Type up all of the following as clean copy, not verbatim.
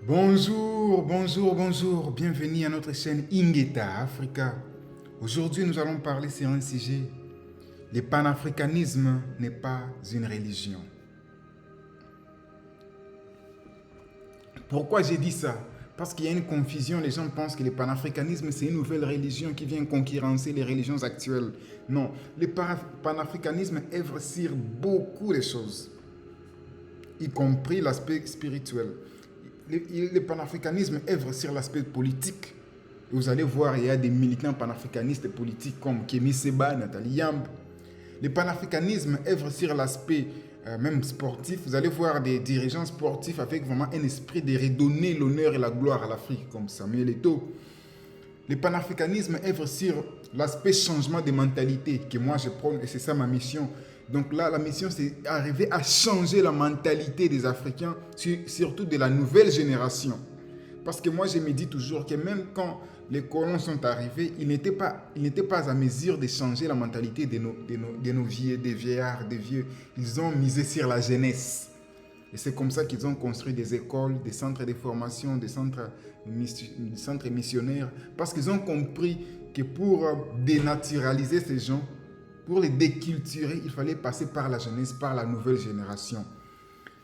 Bonjour, bienvenue à notre chaîne Ingeta Africa. Aujourd'hui, nous allons parler sur un sujet. Le panafricanisme n'est pas une religion. Pourquoi j'ai dit ça? Parce qu'il y a une confusion, les gens pensent que le panafricanisme c'est une nouvelle religion qui vient concurrencer les religions actuelles. Non, le panafricanisme œuvre sur beaucoup de choses, y compris l'aspect spirituel. Le panafricanisme œuvre sur l'aspect politique. Et vous allez voir, il y a des militants panafricanistes politiques comme Kémy Séba, Nathalie Yamb. Le panafricanisme œuvre sur l'aspect même sportif. Vous allez voir des dirigeants sportifs avec vraiment un esprit de redonner l'honneur et la gloire à l'Afrique, comme Samuel Eto'o. Le panafricanisme œuvre sur l'aspect changement de mentalité que moi je prône et c'est ça ma mission. Donc là, la mission, c'est arriver à changer la mentalité des Africains, surtout de la nouvelle génération. Parce que moi, je me dis toujours que même quand les colons sont arrivés, ils n'étaient pas à mesure de changer la mentalité de nos vieux, des vieillards, des vieux. Ils ont misé sur la jeunesse. Et c'est comme ça qu'ils ont construit des écoles, des centres de formation, des centres missionnaires. Parce qu'ils ont compris que pour dénaturaliser ces gens, pour les déculturer, il fallait passer par la jeunesse, par la nouvelle génération.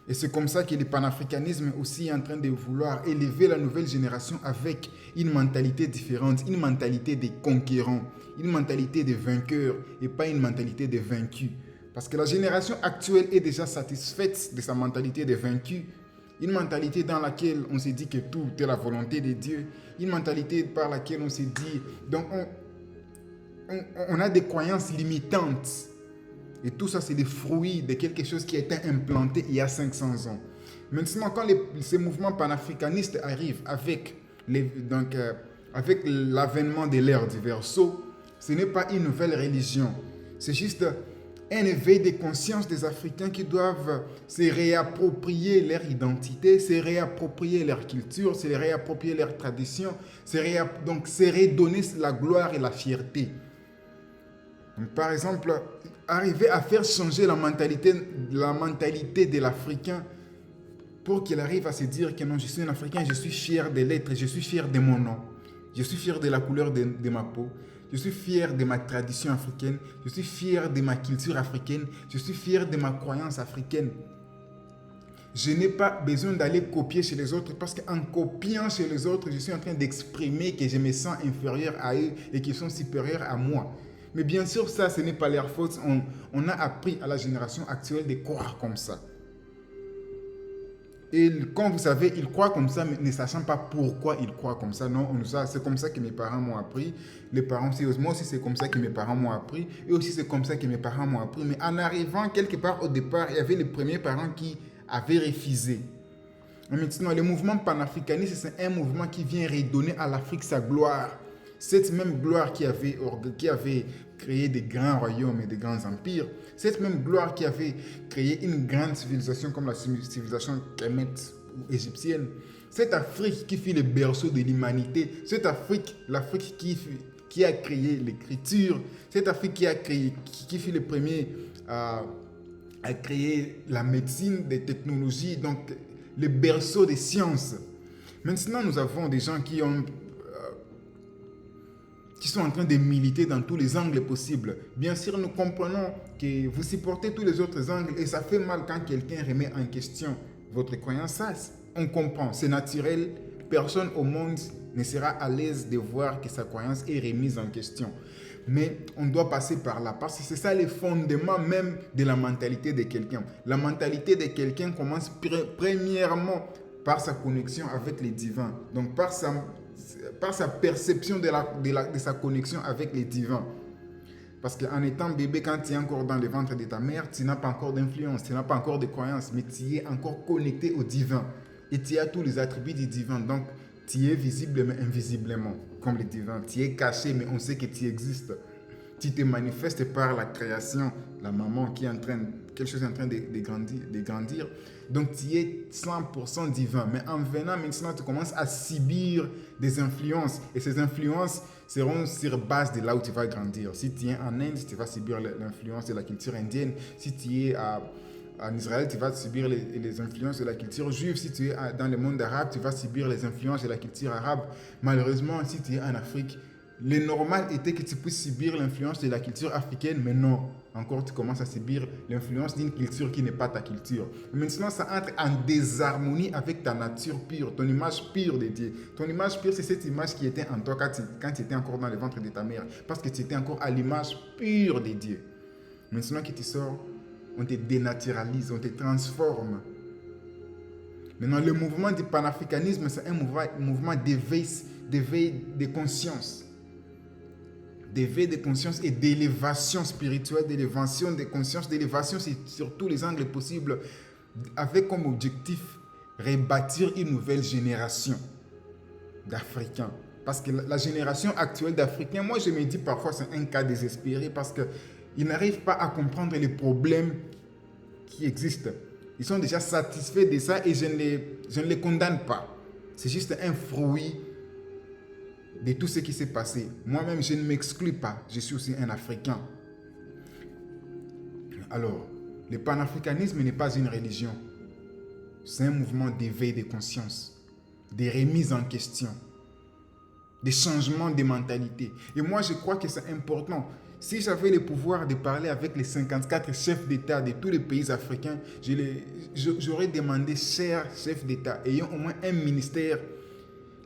Et c'est comme ça que le panafricanisme aussi est en train de vouloir élever la nouvelle génération avec une mentalité différente, une mentalité des conquérants, une mentalité des vainqueurs et pas une mentalité des vaincus. Parce que la génération actuelle est déjà satisfaite de sa mentalité des vaincus, une mentalité dans laquelle on se dit que tout est la volonté de Dieu, une mentalité par laquelle on se dit... Donc on a des croyances limitantes. Et tout ça, c'est des fruits de quelque chose qui a été implanté il y a 500 ans. Maintenant, quand ces mouvements panafricanistes arrivent avec l'avènement de l'ère du Verseau, ce n'est pas une nouvelle religion. C'est juste un éveil de conscience des Africains qui doivent se réapproprier leur identité, se réapproprier leur culture, se réapproprier leur tradition, donc se redonner la gloire et la fierté. Donc, par exemple, arriver à faire changer la mentalité de l'Africain pour qu'il arrive à se dire que non, je suis un Africain, je suis fier de l'être, je suis fier de mon nom, je suis fier de la couleur de ma peau, je suis fier de ma tradition africaine, je suis fier de ma culture africaine, je suis fier de ma croyance africaine. Je n'ai pas besoin d'aller copier chez les autres parce qu'en copiant chez les autres, je suis en train d'exprimer que je me sens inférieur à eux et qu'ils sont supérieurs à moi. Mais bien sûr, ça, ce n'est pas leur faute. On a appris à la génération actuelle de croire comme ça. Et quand vous savez, ils croient comme ça, mais ne sachant pas pourquoi ils croient comme ça. Non, c'est comme ça que mes parents m'ont appris. Les parents aussi, moi aussi, c'est comme ça que mes parents m'ont appris. Et aussi, c'est comme ça que mes parents m'ont appris. Mais en arrivant quelque part au départ, il y avait les premiers parents qui avaient refusé. Et maintenant, le mouvement panafricaniste, c'est un mouvement qui vient redonner à l'Afrique sa gloire. Cette même gloire qui avait créé des grands royaumes et des grands empires, cette même gloire qui avait créé une grande civilisation comme la civilisation kémète ou égyptienne, cette Afrique qui fut le berceau de l'humanité, cette Afrique, l'Afrique qui a créé l'écriture, cette Afrique qui fut le premier à créer la médecine, des technologies, donc le berceau des sciences. Maintenant, nous avons des gens qui sont en train de militer dans tous les angles possibles. Bien sûr, nous comprenons que vous supportez tous les autres angles et ça fait mal quand quelqu'un remet en question votre croyance. Ça, on comprend, c'est naturel. Personne au monde ne sera à l'aise de voir que sa croyance est remise en question. Mais on doit passer par là parce que c'est ça le fondement même de la mentalité de quelqu'un. La mentalité de quelqu'un commence premièrement par sa connexion avec les divins. Donc par sa perception de sa connexion avec les divins. Parce qu'en étant bébé, quand tu es encore dans le ventre de ta mère, tu n'as pas encore d'influence, tu n'as pas encore de croyance, mais tu es encore connecté au divin. Et tu as tous les attributs du divin. Donc, tu es visible mais invisiblement, comme le divin. Tu es caché, mais on sait que tu existes. Tu te manifestes par la création, la maman qui est en train, quelque chose est en train de grandir. Donc tu es 100% divin. Mais en venant maintenant, tu commences à subir des influences. Et ces influences seront sur base de là où tu vas grandir. Si tu es en Inde, tu vas subir l'influence de la culture indienne. Si tu es en Israël, tu vas subir les influences de la culture juive. Si tu es dans le monde arabe, tu vas subir les influences de la culture arabe. Malheureusement, si tu es en Afrique, le normal était que tu puisses subir l'influence de la culture africaine, mais non. Encore, tu commences à subir l'influence d'une culture qui n'est pas ta culture. Maintenant, ça entre en désharmonie avec ta nature pure, ton image pure de Dieu. Ton image pure, c'est cette image qui était en toi quand tu étais encore dans le ventre de ta mère. Parce que tu étais encore à l'image pure de Dieu. Maintenant que tu sors, on te dénaturalise, on te transforme. Maintenant, le mouvement du panafricanisme, c'est un mouvement d'éveil de conscience. D'éveil de conscience et d'élévation spirituelle, d'élévation de conscience, d'élévation sur tous les angles possibles, avec comme objectif rebâtir une nouvelle génération d'Africains. Parce que la génération actuelle d'Africains, moi je me dis parfois c'est un cas désespéré parce qu'ils n'arrivent pas à comprendre les problèmes qui existent. Ils sont déjà satisfaits de ça et je ne les condamne pas. C'est juste un fruit de tout ce qui s'est passé. Moi-même, je ne m'exclus pas. Je suis aussi un Africain. Alors, le panafricanisme n'est pas une religion. C'est un mouvement d'éveil de conscience, de remise en question, de changement de mentalité. Et moi, je crois que c'est important. Si j'avais le pouvoir de parler avec les 54 chefs d'État de tous les pays africains, j'aurais demandé, chers chefs d'État, ayant au moins un ministère,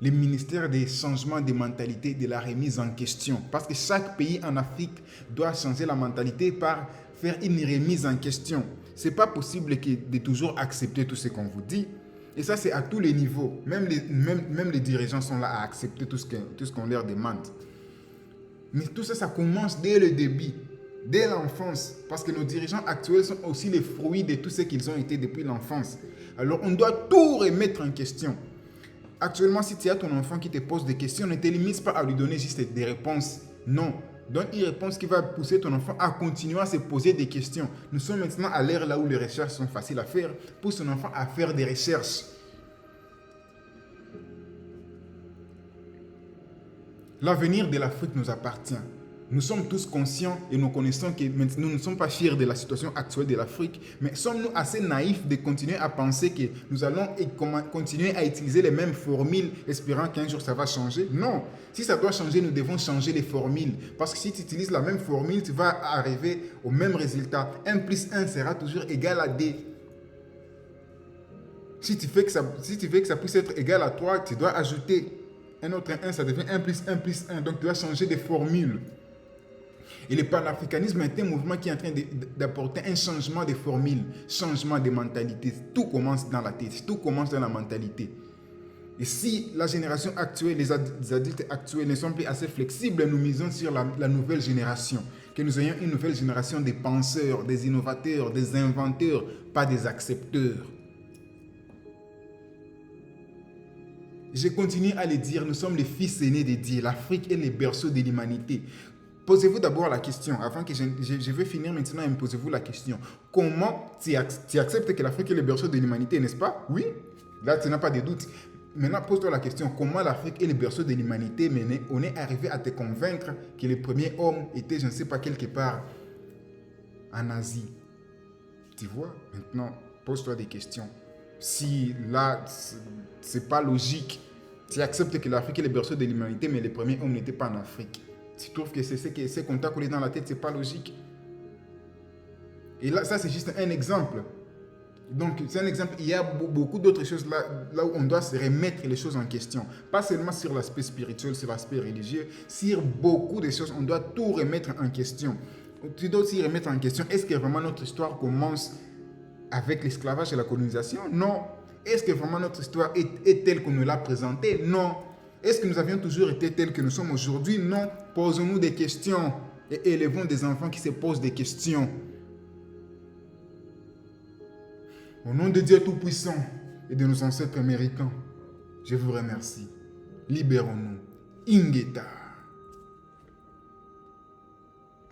le ministère des changements de mentalité, de la remise en question. Parce que chaque pays en Afrique doit changer la mentalité par faire une remise en question. Ce n'est pas possible de toujours accepter tout ce qu'on vous dit. Et ça, c'est à tous les niveaux. Même les dirigeants sont là à accepter tout ce qu'on leur demande. Mais tout ça, ça commence dès le début, dès l'enfance. Parce que nos dirigeants actuels sont aussi les fruits de tout ce qu'ils ont été depuis l'enfance. Alors, on doit tout remettre en question. Actuellement, si tu as ton enfant qui te pose des questions, ne te limite pas à lui donner juste des réponses. Non. Donne une réponse qui va pousser ton enfant à continuer à se poser des questions. Nous sommes maintenant à l'ère là où les recherches sont faciles à faire. Pousse ton enfant à faire des recherches. L'avenir de l'Afrique nous appartient. Nous sommes tous conscients et nous connaissons que nous ne sommes pas fiers de la situation actuelle de l'Afrique, mais sommes-nous assez naïfs de continuer à penser que nous allons continuer à utiliser les mêmes formules espérant qu'un jour ça va changer? Non. Si ça doit changer, nous devons changer les formules. Parce que si tu utilises la même formule, tu vas arriver au même résultat. 1 plus 1 sera toujours égal à D. Si tu veux que ça puisse être égal à 3, tu dois ajouter un autre 1, ça devient 1 plus 1 plus 1. Donc tu dois changer de formule. Et le panafricanisme est un mouvement qui est en train d'apporter un changement de formule, changement de mentalité. Tout commence dans la tête, tout commence dans la mentalité. Et si la génération actuelle, les adultes actuels ne sont plus assez flexibles, nous misons sur la nouvelle génération. Que nous ayons une nouvelle génération des penseurs, des innovateurs, des inventeurs, pas des accepteurs. Je continue à le dire, nous sommes les fils aînés de Dieu. L'Afrique est le berceau de l'humanité. Posez-vous d'abord la question, avant que je vais finir maintenant, et posez-vous la question. Comment tu acceptes que l'Afrique est le berceau de l'humanité, n'est-ce pas? Oui, là tu n'as pas de doute. Maintenant, pose-toi la question, comment l'Afrique est le berceau de l'humanité, mais on est arrivé à te convaincre que le premier homme était, je ne sais pas, quelque part en Asie. Tu vois? Maintenant, pose-toi des questions. Si là, c'est pas logique, tu acceptes que l'Afrique est le berceau de l'humanité, mais le premier homme n'était pas en Afrique. Tu trouves que c'est ce qu'on t'a collé dans la tête, c'est pas logique. Et là, ça c'est juste un exemple. Donc c'est un exemple, il y a beaucoup d'autres choses là où on doit se remettre les choses en question. Pas seulement sur l'aspect spirituel, sur l'aspect religieux, sur beaucoup de choses, on doit tout remettre en question. Tu dois aussi remettre en question, est-ce que vraiment notre histoire commence avec l'esclavage et la colonisation? Non. Est-ce que vraiment notre histoire est telle qu'on nous l'a présentée? Non. Est-ce que nous avions toujours été tels que nous sommes aujourd'hui? Non. Posons-nous des questions et élevons des enfants qui se posent des questions. Au nom de Dieu Tout-Puissant et de nos ancêtres américains, je vous remercie. Libérons-nous. Ingeta.